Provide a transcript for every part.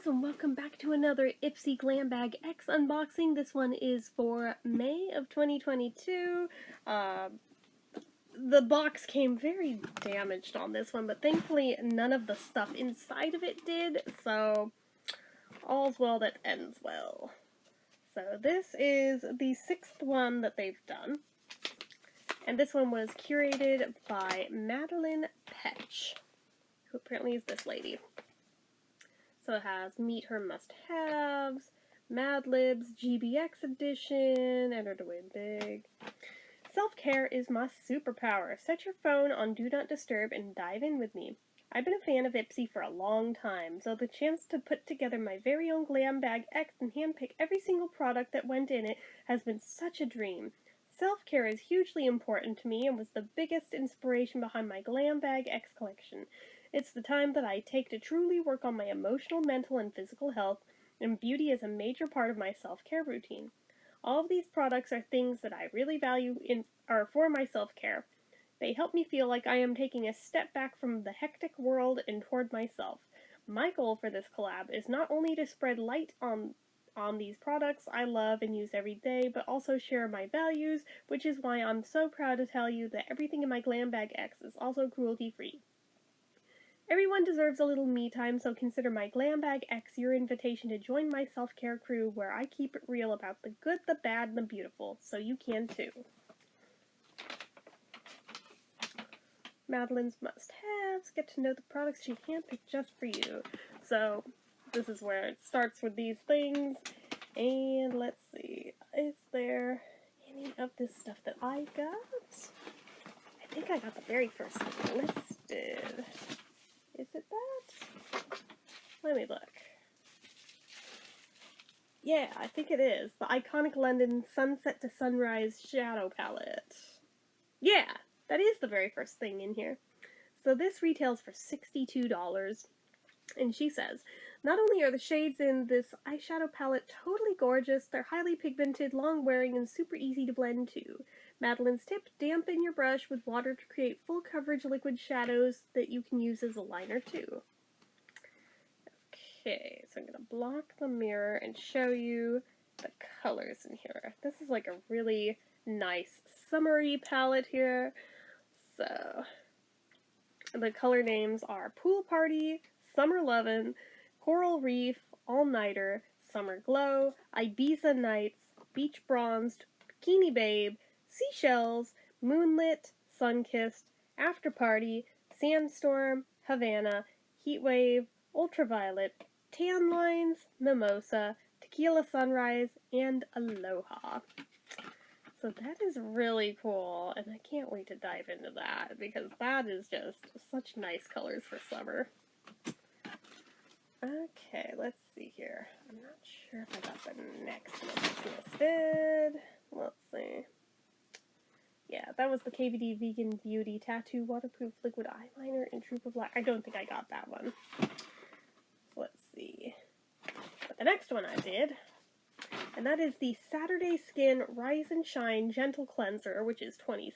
and welcome back to another Ipsy Glam Bag X unboxing. This one is for May of 2022. The box came very damaged on this one, but thankfully none of the stuff inside of it did, so all's well that ends well. So this is the 6th one that they've done, and this one was curated by Madeline Petch, who apparently is this lady. So it has Meet Her Must-Haves, Mad Libs, GBX Edition, Enter to Win Big. Self-care is my superpower. Set your phone on Do Not Disturb and dive in with me. I've been a fan of Ipsy for a long time, so the chance to put together my very own Glam Bag X and handpick every single product that went in it has been such a dream. Self-care is hugely important to me and was the biggest inspiration behind my Glam Bag X collection. It's the time that I take to truly work on my emotional, mental, and physical health, and beauty is a major part of my self-care routine. All of these products are things that I really value for my self-care. They help me feel like I am taking a step back from the hectic world and toward myself. My goal for this collab is not only to spread light on these products I love and use every day, but also share my values, which is why I'm so proud to tell you that everything in my Glam Bag X is also cruelty-free. Everyone deserves a little me time, so consider my Glam Bag X your invitation to join my self-care crew where I keep it real about the good, the bad, and the beautiful, so you can too. Madeline's must-haves. Get to know the products she handpicked just for you. So, this is where it starts with these things. And let's see, is there any of this stuff that I got? I think I got the very first thing listed. Is it that? Let me look. Yeah, I think it is. The iconic London Sunset to Sunrise Shadow Palette. Yeah, that is the very first thing in here. So this retails for $62. And she says, not only are the shades in this eyeshadow palette totally gorgeous, they're highly pigmented, long-wearing, and super easy to blend too. Madeline's tip, dampen your brush with water to create full coverage liquid shadows that you can use as a liner too. Okay, so I'm going to block the mirror and show you the colors in here. This is like a really nice summery palette here. So, the color names are Pool Party, Summer Lovin', Coral Reef, All Nighter, Summer Glow, Ibiza Nights, Beach Bronzed, Bikini Babe, Seashells, Moonlit, Sunkissed, After Party, Sandstorm, Havana, Heatwave, Ultraviolet, Tan Lines, Mimosa, Tequila Sunrise, and Aloha. So that is really cool, and I can't wait to dive into that, because that is just such nice colors for summer. Okay, let's see here. I'm not sure if I got the next one that's listed. Let's see. Yeah, that was the KVD Vegan Beauty Tattoo Waterproof Liquid Eyeliner in Trooper Black. I don't think I got that one. So let's see. But the next one I did, and that is the Saturday Skin Rise and Shine Gentle Cleanser, which is $26.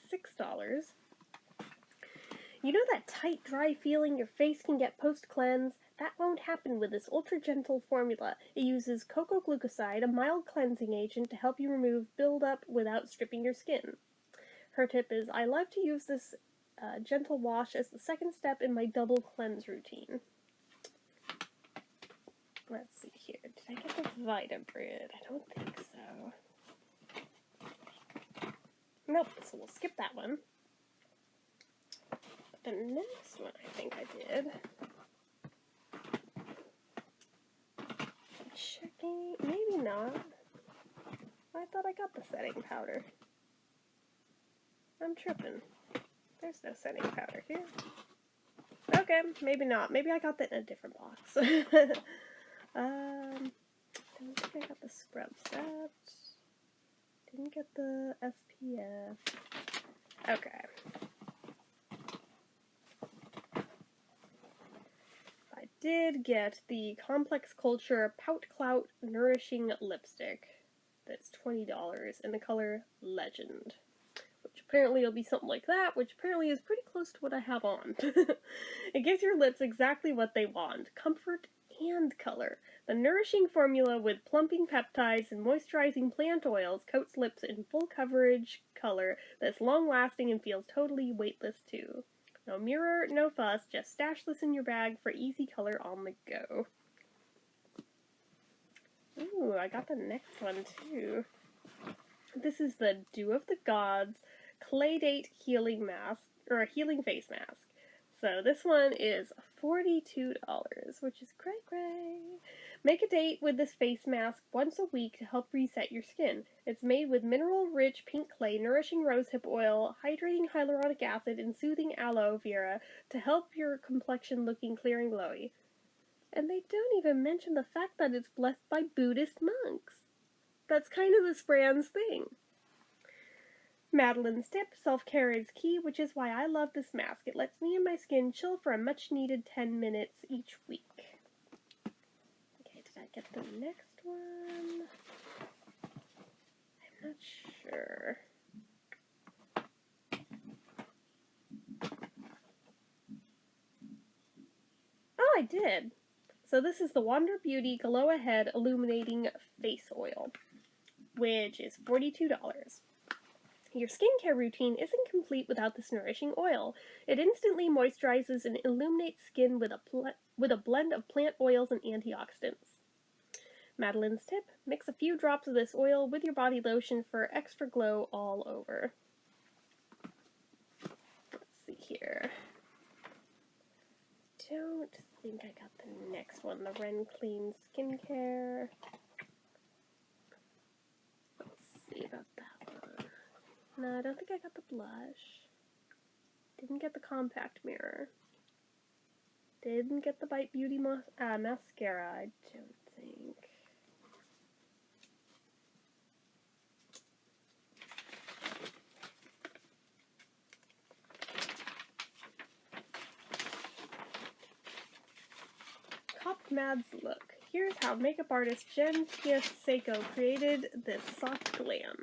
You know that tight, dry feeling your face can get post-cleanse? That won't happen with this ultra-gentle formula. It uses cocoa glucoside, a mild cleansing agent, to help you remove buildup without stripping your skin. Her tip is, I love to use this gentle wash as the second step in my double cleanse routine. Let's see here. Did I get the Vita Bread? I don't think so. Nope, so we'll skip that one. But the next one I think I did. Checking. Maybe not. I thought I got the setting powder. I'm tripping. There's no setting powder here. Okay, maybe not. Maybe I got that in a different box. I don't think I got the scrub set. Didn't get the SPF. Okay. I did get the Complex Culture Pout Clout Nourishing Lipstick. That's $20 in the color Legend. Which apparently will be something like that, which apparently is pretty close to what I have on. It gives your lips exactly what they want. Comfort and color. The nourishing formula with plumping peptides and moisturizing plant oils coats lips in full coverage color that's long-lasting and feels totally weightless too. No mirror, no fuss, just stash this in your bag for easy color on the go. Ooh, I got the next one too. This is the Dew of the Gods Clay Date Healing Mask, or a healing face mask. So this one is $42, which is cray. Make a date with this face mask once a week to help reset your skin. It's made with mineral-rich pink clay, nourishing rosehip oil, hydrating hyaluronic acid, and soothing aloe vera to help your complexion looking clear and glowy. And they don't even mention the fact that it's blessed by Buddhist monks. That's kind of this brand's thing. Madeline's tip, self-care is key, which is why I love this mask. It lets me and my skin chill for a much-needed 10 minutes each week. Okay, did I get the next one? I'm not sure. Oh, I did. So this is the Wander Beauty Glow Ahead Illuminating Face Oil, which is $42. Your skincare routine isn't complete without this nourishing oil. It instantly moisturizes and illuminates skin with a blend of plant oils and antioxidants. Madeline's tip, mix a few drops of this oil with your body lotion for extra glow all over. Let's see here. Don't think I got the next one, the Ren Clean Skincare. Let's see about that one. No, I don't think I got the blush. Didn't get the compact mirror. Didn't get the Bite Beauty mascara, I don't think. Cop Mad's look. Here's how makeup artist Jen Seiko created this soft glam.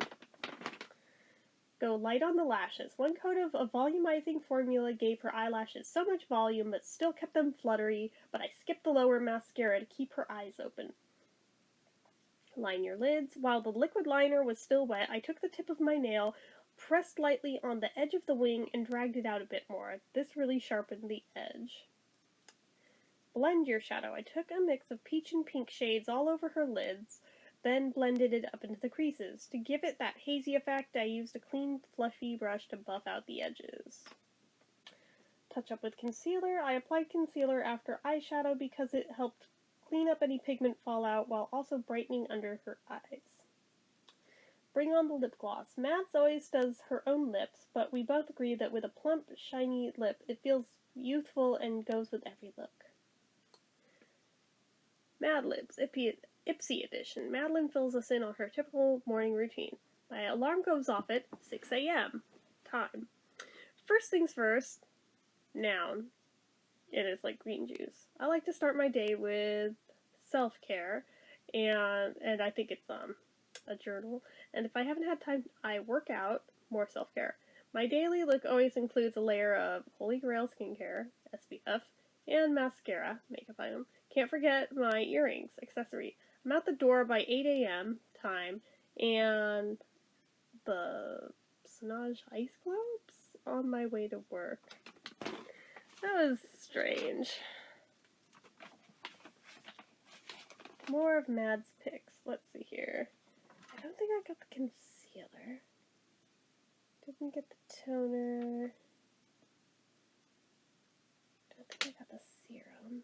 Go light on the lashes. One coat of a volumizing formula gave her eyelashes so much volume but still kept them fluttery, but I skipped the lower mascara to keep her eyes open. Line your lids. While the liquid liner was still wet, I took the tip of my nail, pressed lightly on the edge of the wing, and dragged it out a bit more. This really sharpened the edge. Blend your shadow. I took a mix of peach and pink shades all over her lids, then blended it up into the creases. To give it that hazy effect, I used a clean, fluffy brush to buff out the edges. Touch up with concealer. I applied concealer after eyeshadow because it helped clean up any pigment fallout while also brightening under her eyes. Bring on the lip gloss. Mads always does her own lips, but we both agree that with a plump, shiny lip, it feels youthful and goes with every look. Mad Lips, Ipsy edition. Madeline fills us in on her typical morning routine. My alarm goes off at 6 a.m. Time. First things first, noun. It is like green juice. I like to start my day with self-care, and I think it's a journal. And if I haven't had time, I work out, more self-care. My daily look always includes a layer of Holy Grail skincare, SPF, and mascara, makeup item. Can't forget my earrings, accessory. I'm out the door by 8 a.m. time, and the Sonage ice globes on my way to work. That was strange. More of Mad's picks. Let's see here. I don't think I got the concealer. Didn't get the toner. Don't think I got the serum.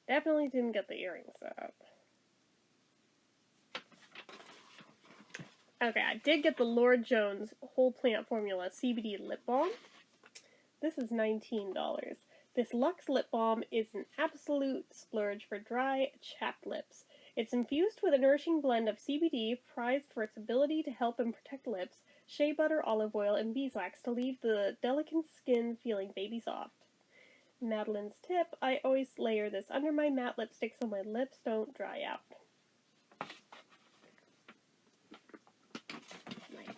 Definitely didn't get the earrings up. Okay, I did get the Lord Jones Whole Plant Formula CBD Lip Balm. This is $19. This Luxe Lip Balm is an absolute splurge for dry, chapped lips. It's infused with a nourishing blend of CBD, prized for its ability to help and protect lips, shea butter, olive oil, and beeswax to leave the delicate skin feeling baby soft. Madeline's tip, I always layer this under my matte lipstick so my lips don't dry out. I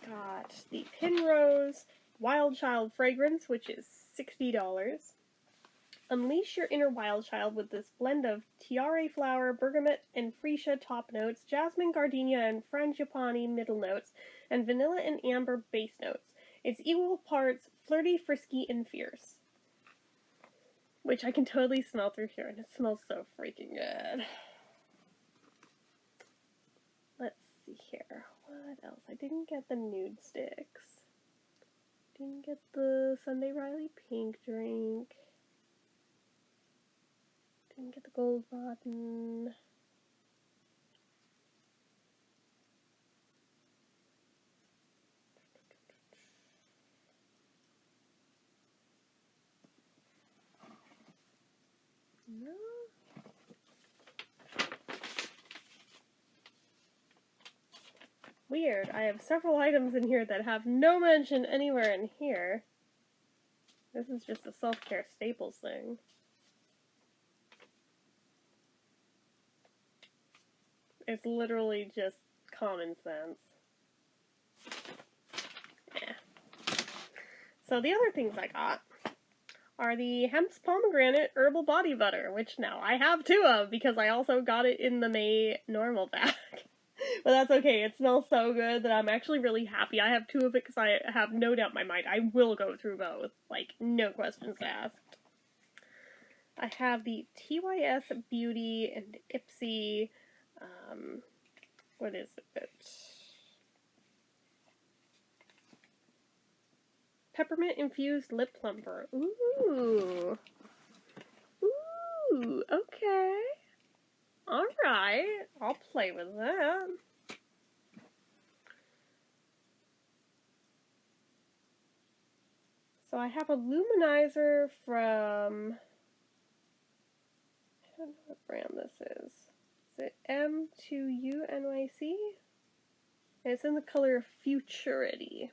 got the Pinrose Wild Child fragrance, which is $60. Unleash your inner wild child with this blend of tiare flower, bergamot and freesia top notes, jasmine, gardenia, and frangipani middle notes, and vanilla and amber base notes. It's equal parts flirty, frisky, and fierce. Which I can totally smell through here, and it smells so freaking good. Let's see here. What else? I didn't get the nude sticks. Didn't get the Sunday Riley pink drink. Didn't get the gold button. No. Weird. I have several items in here that have no mention anywhere in here. This is just a self-care staples thing. It's literally just common sense. Yeah. So the other things I got are the Hemp's Pomegranate Herbal Body Butter, which now I have 2 of because I also got it in the May normal bag. But that's okay, it smells so good that I'm actually really happy. I have 2 of it because I have no doubt in my mind I will go through both. Like, no questions asked. I have the TYS Beauty and Ipsy, what is it? Peppermint Infused Lip Plumper. Ooh. Ooh, okay. Alright, I'll play with that. So I have a luminizer from, I don't know what brand this is. Is it M2U NYC? And it's in the color Futurity.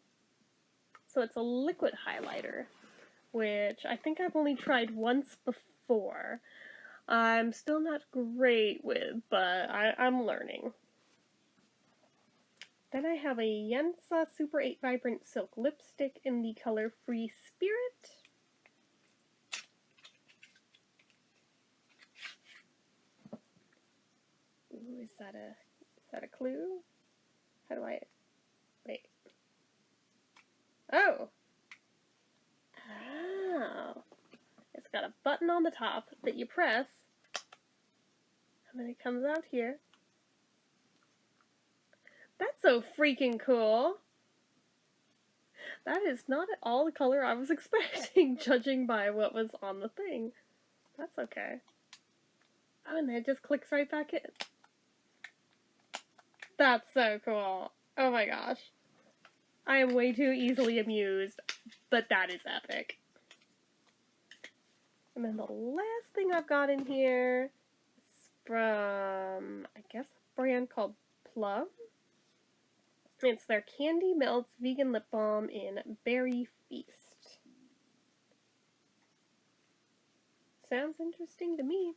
So it's a liquid highlighter, which I think I've only tried once before. I'm still not great with, but I'm learning. Then I have a Yensa Super 8 Vibrant Silk Lipstick in the color Free Spirit. Ooh, is that a clue? How do I, wait. Oh! Oh! It's got a button on the top that you press, and then it comes out here. That's so freaking cool! That is not at all the color I was expecting, judging by what was on the thing. That's okay. Oh, and then it just clicks right back in. That's so cool. Oh my gosh. I am way too easily amused, but that is epic. And then the last thing I've got in here is from, I guess, a brand called Plum. It's their Candy Melts Vegan Lip Balm in Berry Feast. Sounds interesting to me.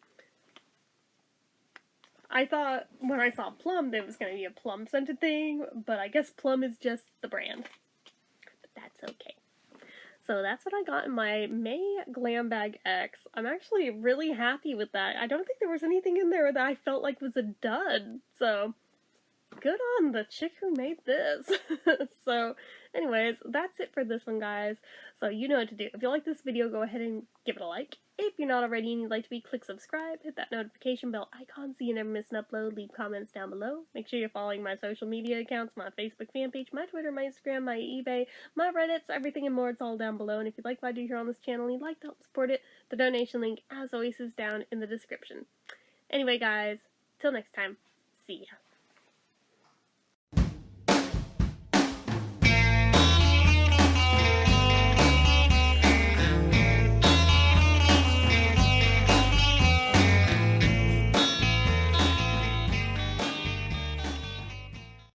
I thought when I saw Plum that it was going to be a plum scented thing, but I guess Plum is just the brand. But that's okay. So that's what I got in my May Glam Bag X. I'm actually really happy with that. I don't think there was anything in there that I felt like was a dud. So, good on the chick who made this. So, anyways, that's it for this one, guys. So, you know what to do. If you like this video, go ahead and give it a like. If you're not already and you'd like to be, click subscribe, hit that notification bell icon so you never miss an upload, leave comments down below. Make sure you're following my social media accounts, my Facebook fan page, my Twitter, my Instagram, my eBay, my Reddits, everything and more, it's all down below. And if you'd like what I do here on this channel and you'd like to help support it, the donation link, as always, is down in the description. Anyway, guys, till next time, see ya.